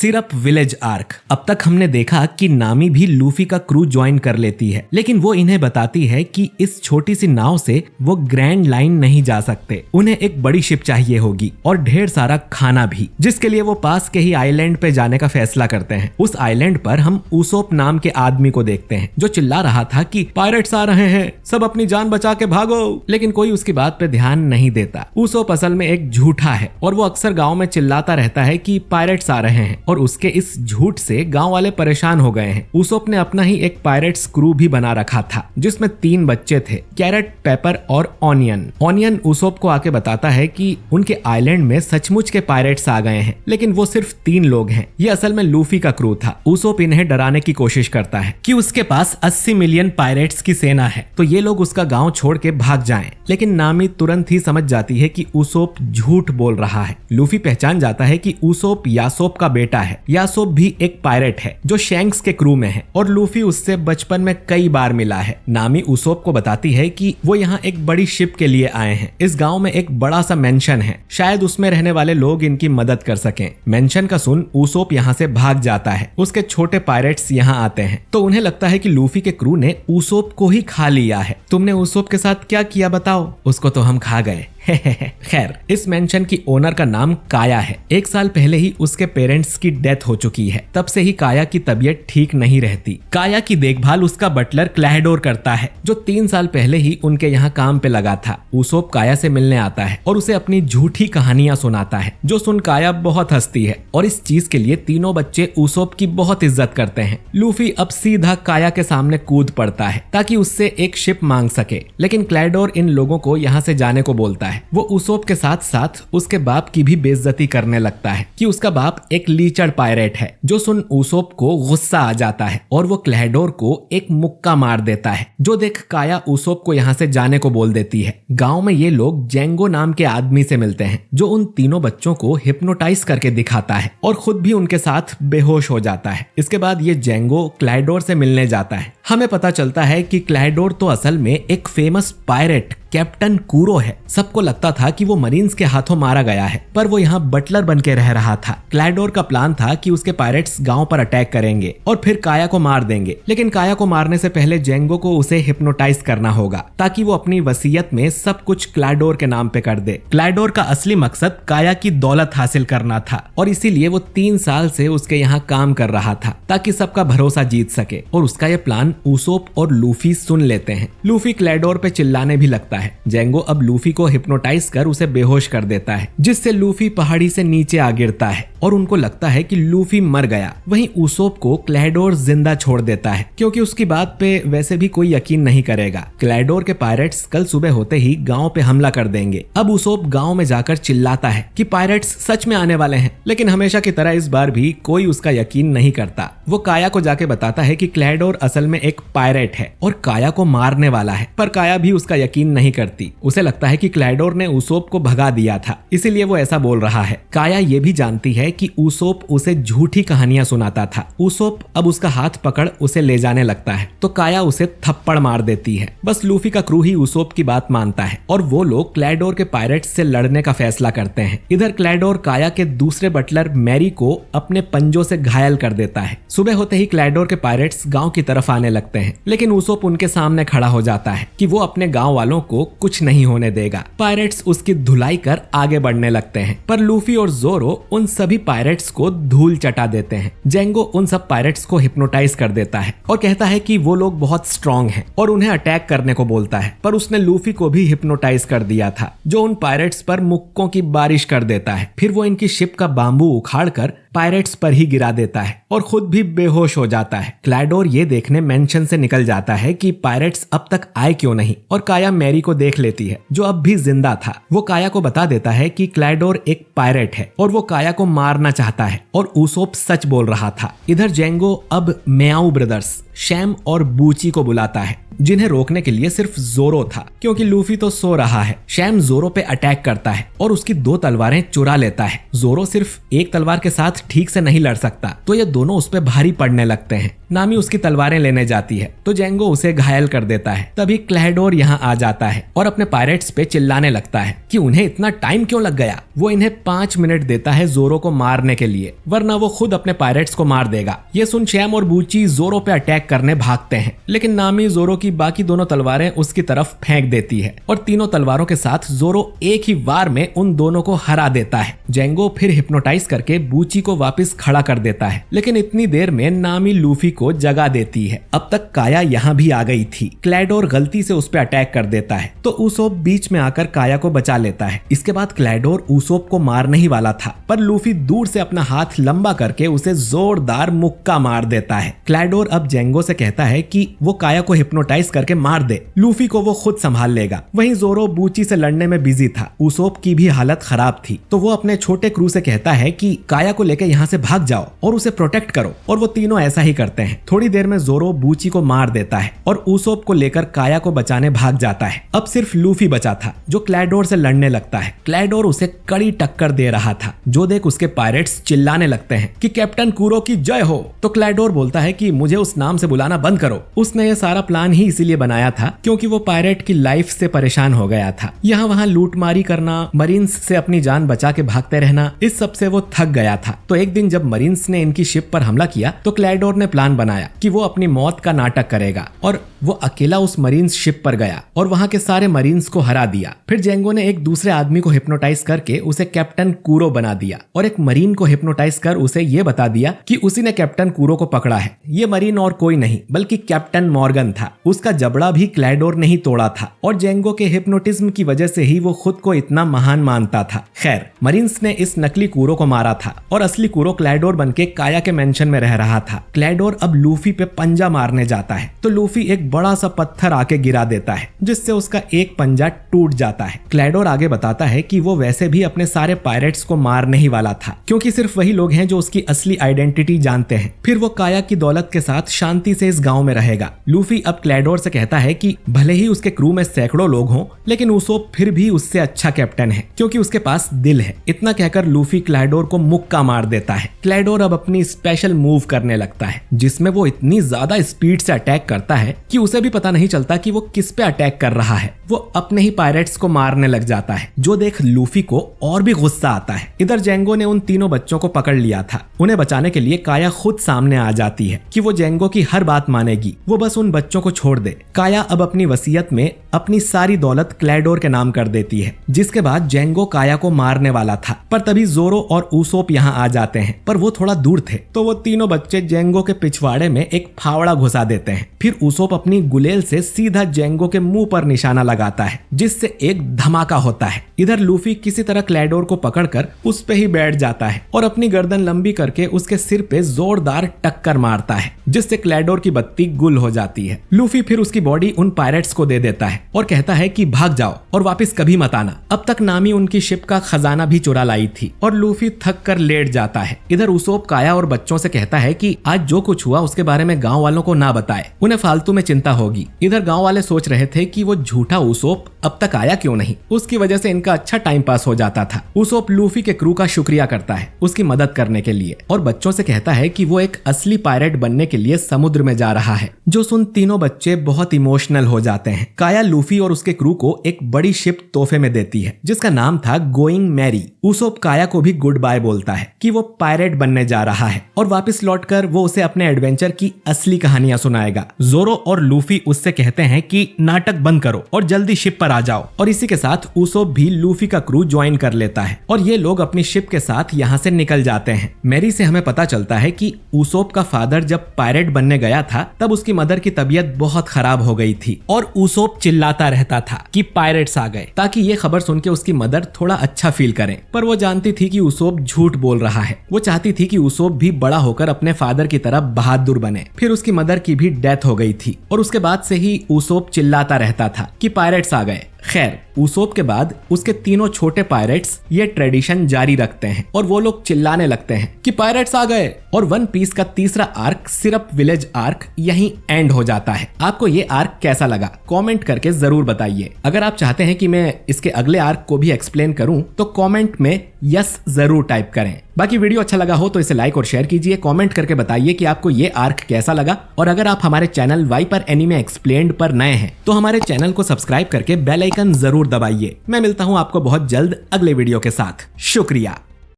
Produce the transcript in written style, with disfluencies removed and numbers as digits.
Syrup village arc. अब तक हमने देखा कि नामी भी लूफी का क्रू ज्वाइन कर लेती है, लेकिन वो इन्हें बताती है कि इस छोटी सी नाव से वो ग्रैंड लाइन नहीं जा सकते, उन्हें एक बड़ी शिप चाहिए होगी और ढेर सारा खाना भी, जिसके लिए वो पास के ही आइलैंड पे जाने का फैसला करते हैं। उस आइलैंड पर हम ऊसोप नाम के आदमी को देखते हैं जो चिल्ला रहा था कि पायरेट्स आ रहे हैं, सब अपनी जान बचा के भागो, लेकिन कोई उसकी बात पे ध्यान नहीं देता। ऊसोप असल में एक झूठा है और वो अक्सर गाँव में चिल्लाता रहता है कि पायरेट्स आ रहे हैं और उसके इस झूठ से गांव वाले परेशान हो गए हैं। ऊसोप ने अपना ही एक पायरेट्स क्रू भी बना रखा था जिसमें 3 बच्चे थे, कैरेट, पेपर और ऑनियन। ऑनियन ऊसोप को आके बताता है कि उनके आइलैंड में सचमुच के पायरेट्स आ गए हैं, लेकिन वो सिर्फ 3 लोग हैं। ये असल में लूफी का क्रू था। ऊसोप इन्हें डराने की कोशिश करता है कि उसके पास 80 मिलियन पायरेट्स की सेना है, तो ये लोग उसका गाँव छोड़ के भाग जाएं। लेकिन नामी तुरंत ही समझ जाती है कि ऊसोप झूठ बोल रहा है। लूफी पहचान जाता है कि ऊसोप यासोप का बेटा है। यासोप भी एक पायरेट है जो शैंक्स के क्रू में है और लूफी उससे बचपन में कई बार मिला है। नामी ऊसोप को बताती है कि वो यहाँ एक बड़ी शिप के लिए आए हैं। इस गांव में एक बड़ा सा मेंशन है, शायद उसमें रहने वाले लोग इनकी मदद कर सकें। मेंशन का सुन ऊसोप यहाँ से भाग जाता है। उसके छोटे पायरेट्स यहाँ आते हैं तो उन्हें लगता है कि लूफी के क्रू ने ऊसोप को ही खा लिया है। तुमने ऊसोप के साथ क्या किया बताओ? उसको तो हम खा गए। खैर, इस मेंशन की ओनर का नाम काया है। 1 साल पहले ही उसके पेरेंट्स की डेथ हो चुकी है। तब से ही काया की तबीयत ठीक नहीं रहती। काया की देखभाल उसका बटलर क्लैडोर करता है जो 3 साल पहले ही उनके यहाँ काम पे लगा था। ऊसोप काया से मिलने आता है और उसे अपनी झूठी कहानियां सुनाता है, जो सुन काया बहुत हंसती है और इस चीज के लिए तीनों बच्चे ऊसोप की बहुत इज्जत करते हैं। लूफी अब सीधा काया के सामने कूद पड़ता है ताकि उससे एक शिप मांग सके, लेकिन क्लैडोर इन लोगों को यहाँ से जाने को बोलता है। वो ऊसोप के साथ साथ उसके बाप की भी बेइज्जती करने लगता है कि उसका बाप एक लीचड़ पायरेट है, जो सुन ऊसोप को गुस्सा आ जाता है और वो क्लैडोर को एक मुक्का मार देता है, जो देख काया ऊसोप को यहाँ से जाने को बोल देती है। गांव में ये लोग जेंगो नाम के आदमी से मिलते हैं जो उन तीनों बच्चों को हिप्नोटाइज करके दिखाता है और खुद भी उनके साथ बेहोश हो जाता है। इसके बाद ये जेंगो क्लैडोर से मिलने जाता है। हमें पता चलता है कि क्लैडोर तो असल में एक फेमस पायरेट कैप्टन कूरो है। सबको लगता था कि वो मरीन्स के हाथों मारा गया है, पर वो यहाँ बटलर बन के रह रहा था। क्लैडोर का प्लान था कि उसके पायरेट्स गांव पर अटैक करेंगे और फिर काया को मार देंगे, लेकिन काया को मारने से पहले जेंगो को उसे हिप्नोटाइज करना होगा ताकि वो अपनी वसीयत में सब कुछ क्लैडोर के नाम पे कर दे। क्लैडोर का असली मकसद काया की दौलत हासिल करना था और इसीलिए वो 3 साल से उसके यहाँ काम कर रहा था ताकि सबका भरोसा जीत सके, और उसका ये प्लान ऊसोप और लूफी सुन लेते हैं। लूफी क्लैडोर पे चिल्लाने भी लगता है। जेंगो अब लूफी को हिप्नोटाइज कर उसे बेहोश कर देता है, जिससे लूफी पहाड़ी से नीचे आ गिरता है और उनको लगता है कि लूफी मर गया। वहीं ऊसोप को क्लैडोर जिंदा छोड़ देता है क्योंकि उसकी बात पे वैसे भी कोई यकीन नहीं करेगा। क्लैडोर के पायरेट्स कल सुबह होते ही गांव पे हमला कर देंगे। अब ऊसोप गांव में जाकर चिल्लाता है कि पायरेट्स सच में आने वाले हैं, लेकिन हमेशा की तरह इस बार भी कोई उसका यकीन नहीं करता। वो काया को जाके बताता है कि क्लैडोर असल में एक पायरेट है और काया को मारने वाला है, पर काया भी उसका यकीन नहीं करती। उसे लगता है कि क्लैडोर ने ऊसोप को भगा दिया था, इसीलिए वो ऐसा बोल रहा है। काया ये भी जानती है कि ऊसोप उसे झूठी कहानियां सुनाता था। ऊसोप अब उसका हाथ पकड़ उसे ले जाने लगता है तो काया उसे थप्पड़ मार देती है। बस लूफी का क्रू ही ऊसोप की बात मानता है और वो लोग क्लैडोर के पायरेट्स से लड़ने का फैसला करते हैं। इधर क्लैडोर काया के दूसरे बटलर मैरी को अपने पंजों से घायल कर देता है। सुबह होते ही क्लैडोर के पायरेट्स गांव की तरफ आने लगते हैं, लेकिन ऊसोप उनके सामने खड़ा हो जाता है कि वो अपने गांव वालों को कुछ नहीं होने देगा। पायरेट्स उसकी धुलाई कर आगे बढ़ने लगते हैं, पर लूफी और जोरो उन सभी पायरेट्स को धूल चटा देते हैं। जेंगो उन सब पायरेट्स को हिप्नोटाइज कर देता है और कहता है कि वो लोग बहुत स्ट्रांग हैं और उन्हें अटैक करने को बोलता है, पर उसने लूफी को भी हिप्नोटाइज कर दिया था, जो उन पायरेट्स पर मुक्कों की बारिश कर देता है। फिर वो इनकी शिप का बाम्बू उखाड़ कर पायरेट्स पर ही गिरा देता है और खुद भी बेहोश हो जाता है। क्लैडोर ये देखने मेंशन से निकल जाता है कि पायरेट्स अब तक आए क्यों नहीं, और काया मैरी को देख लेती है जो अब भी जिंदा था। वो काया को बता देता है कि क्लैडोर एक पायरेट है और वो काया को मारना चाहता है और ऊसोप सच बोल रहा था। इधर जेंगो अब म्याऊ ब्रदर्स शैम और बूची को बुलाता है जिन्हें रोकने के लिए सिर्फ जोरो था, क्योंकि लूफी तो सो रहा है। शैम जोरो पे अटैक करता है और उसकी 2 तलवारें चुरा लेता है। जोरो सिर्फ एक तलवार के साथ ठीक से नहीं लड़ सकता, तो ये दोनों उस पे भारी पड़ने लगते हैं। नामी उसकी तलवारें लेने जाती है तो जेंगो उसे घायल कर देता है। तभी क्लैडोर यहाँ आ जाता है और अपने पायरेट्स पे चिल्लाने लगता है कि उन्हें इतना टाइम क्यों लग गया। वो इन्हें 5 मिनट देता है जोरो को मारने के लिए, वरना वो खुद अपने पायरेट्स को मार देगा। ये सुन शैम और बूची जोरो पे अटैक करने भागते हैं, लेकिन नामी जोरो की बाकी दोनों तलवारें उसकी तरफ फेंक देती है और तीनों तलवारों के साथ जोरो एक ही वार में उन दोनों को हरा देता है। जेंगो फिर हिप्नोटाइज करके बूची को वापस खड़ा कर देता है, लेकिन इतनी देर में नामी लूफी को जगा देती है। अब तक काया यहाँ भी आ गई थी। क्लैडोर गलती से उस पे अटैक कर देता है तो उसोप बीच में आकर काया को बचा लेता है। इसके बाद क्लैडोर उसोप को मारने ही वाला था, पर लूफी दूर से अपना हाथ लंबा करके उसे जोरदार मुक्का मार देता है। क्लैडोर अब जेंगो से कहता है कि वो काया को हिप्नोटाइज करके मार दे, लूफी को वो खुद संभाल लेगा। वहीं जोरो बूची से लड़ने में बिजी था। उसोप की भी हालत खराब थी, तो वो अपने छोटे क्रू से कहता है कि काया को लेकर यहाँ से भाग जाओ और उसे प्रोटेक्ट करो, और वो तीनों ऐसा ही करते हैं। थोड़ी देर में जोरो बूची को मार देता है और उसोप को लेकर काया को बचाने भाग जाता है। अब सिर्फ लूफी बचा था, जो क्लैडोर से लड़ने लगता है। क्लैडोर उसे कड़ी टक्कर दे रहा था, जो देख उसके पायरेट्स चिल्लाने लगते हैं कि कैप्टन कूरो की जय हो। तो क्लैडोर बोलता है कि मुझे उस नाम से बुलाना बंद करो। उसने ये सारा प्लान ही इसीलिए बनाया था क्योंकि वो पायरेट की लाइफ से परेशान हो गया था। यहाँ वहाँ लूटमारी करना, मरीन्स से अपनी जान बचा के भागते रहना, इस सब से वो थक गया था। तो एक दिन जब मरीन्स ने इनकी शिप पर हमला किया तो क्लैडोर ने प्लान बनाया कि वो अपनी मौत का नाटक करेगा, और वो अकेला उस मरीन्स शिप पर गया और वहाँ के सारे मरीन्स को हरा दिया। फिर जेंगो ने एक दूसरे आदमी को हिप्नोटाइज करके उसे कैप्टन कूरो बना दिया और एक मरीन को हिप्नोटाइज कर उसे ये बता दिया कि उसी ने कैप्टन कूरो को पकड़ा है। ये मरीन और कोई नहीं बल्कि कैप्टन मॉर्गन था। उसका जबड़ा भी क्लैडोर ने ही तोड़ा था और जेंगो के हिप्नोटिज्म की वजह से ही वो खुद को इतना महान मानता था। खैर, मरीन्स ने इस नकली कूरो को मारा था और असली कूरो क्लैडोर बनके काया के मेंशन में रह रहा था। क्लैडोर अब लूफी पे पंजा मारने जाता है तो लूफी एक बड़ा सा पत्थर आके गिरा देता है, जिससे उसका एक पंजा टूट जाता है। क्लैडोर आगे बताता है कि वो वैसे भी अपने सारे पायरेट्स को मारने ही वाला था, क्योंकि सिर्फ वही लोग हैं जो उसकी असली आइडेंटिटी जानते हैं। फिर वो काया की दौलत के साथ शांति से इस गांव में रहेगा। लूफी अब क्लैडोर से कहता है कि भले ही उसके क्रू में सैकड़ों लोग हों, लेकिन उसोप फिर भी उससे अच्छा कैप्टन है, क्योंकि उसके पास दिल है। इतना कहकर लूफी क्लैडोर को मुक्का मार देता है। क्लैडोर अब अपनी स्पेशल मूव करने लगता है, जिसमें वो इतनी ज्यादा स्पीड से अटैक करता है कि उसे भी पता नहीं चलता कि वो किस पे अटैक कर रहा है। वो अपने ही पायरेट्स को मारने लग जाता है, जो देख लूफी को और भी गुस्सा आता है। इधर जेंगो ने उन तीनों बच्चों को पकड़ लिया था। उन्हें बचाने के लिए काया खुद सामने आ जाती है कि वो जेंगो की हर बात मानेगी, वो बस उन बच्चों को छोड़ दे। काया अब अपनी वसीयत में अपनी सारी दौलत क्लैडोर के नाम कर देती है, जिसके बाद जेंगो काया को मारने वाला था, पर तभी जोरो और उसोप यहाँ आ जाते हैं। पर वो थोड़ा दूर थे, तो वो तीनों बच्चे जेंगो के पिछवाड़े में एक फावड़ा घुसा देते हैं। फिर उसोप अपनी गुलेल से सीधा जेंगो के मुंह पर निशाना लगाता है, जिससे एक धमाका होता है। इधर लूफी किसी तरह क्लैडोर को पकड़कर उस पे ही बैठ जाता है और अपनी गर्दन लंबी करके उसके सिर पे जोरदार टक्कर मारता है, जिससे क्लैडोर की बत्ती गुल हो जाती है। लूफी फिर उसकी बॉडी उन पायरेट्स को दे देता है और कहता है कि भाग जाओ और वापस कभी मत आना। अब तक नामी उनकी शिप का खजाना भी चुरा लाई थी और लूफी थक कर लेट जाता है। इधर उसोप काया और बच्चों से कहता है कि आज जो कुछ हुआ उसके बारे में गांव वालों को ना बताए, उन्हें फालतू में चिंता होगी। इधर गांव वाले सोच रहे थे कि वो झूठा उसोप अब तक आया क्यों नहीं, उसकी वजह से इनका अच्छा टाइम पास हो जाता था। उसोप लूफी के क्रू का शुक्रिया करता है उसकी मदद करने के लिए और बच्चों से कहता है कि वो एक असली पायरेट बनने के लिए समुद्र में जा रहा है, जो सुन तीनों बच्चे बहुत इमोशनल हो जाते हैं। काया लूफी और उसके क्रू को एक बड़ी शिप तोहफे में देती है, जिसका नाम था गोइंग मैरी। उसोप काया को भी गुड बाय बोलता है कि वो पायरेट बनने जा रहा है और वापस लौटकर वो उसे अपने एडवेंचर की असली कहानियां सुनाएगा। जोरो और लूफी उससे कहते हैं कि नाटक बंद करो और जल्दी शिप पर आ जाओ, और इसी के साथ उसोप भी लूफी का क्रू ज्वाइन कर लेता है और ये लोग अपनी शिप के साथ यहाँ से निकल जाते हैं। मैरी से हमें पता चलता है कि उसोप का फादर जब पायरेट बनने गया था तब उसकी मदर की तबीयत बहुत खराब हो गई थी और उसोप चिल्लाता रहता था कि पायरेट्स आ गए, ताकि ये खबर सुन के उसकी मदर थोड़ा अच्छा फील करें। पर वो जानती थी कि उसोप झूठ बोल रहा है। वो चाहती थी कि उसोप भी बड़ा होकर अपने फादर की तरह बहादुर बने। फिर उसकी मदर की भी डेथ हो गई थी और उसके बाद से ही उसोप चिल्लाता रहता था कि पायरेट्स आ गए। खैर, उसोप के बाद उसके तीनों छोटे पायरेट्स ये ट्रेडिशन जारी रखते हैं और वो लोग चिल्लाने लगते हैं कि पायरेट्स आ गए, और वन पीस का तीसरा आर्क सिर्फ विलेज आर्क यहीं एंड हो जाता है। आपको ये आर्क कैसा लगा कमेंट करके जरूर बताइए। अगर आप चाहते हैं कि मैं इसके अगले आर्क को भी एक्सप्लेन करूं तो कमेंट में यस जरूर टाइप करें। बाकी वीडियो अच्छा लगा हो तो इसे लाइक और शेयर कीजिए। कमेंट करके बताइए कि आपको ये आर्क कैसा लगा, और अगर आप हमारे चैनल वाइपर एनीमे एक्सप्लेन्ड पर नए हैं तो हमारे चैनल को सब्सक्राइब करके बेल आइकन जरूर दबाइए। मैं मिलता हूं आपको बहुत जल्द अगले वीडियो के साथ। शुक्रिया।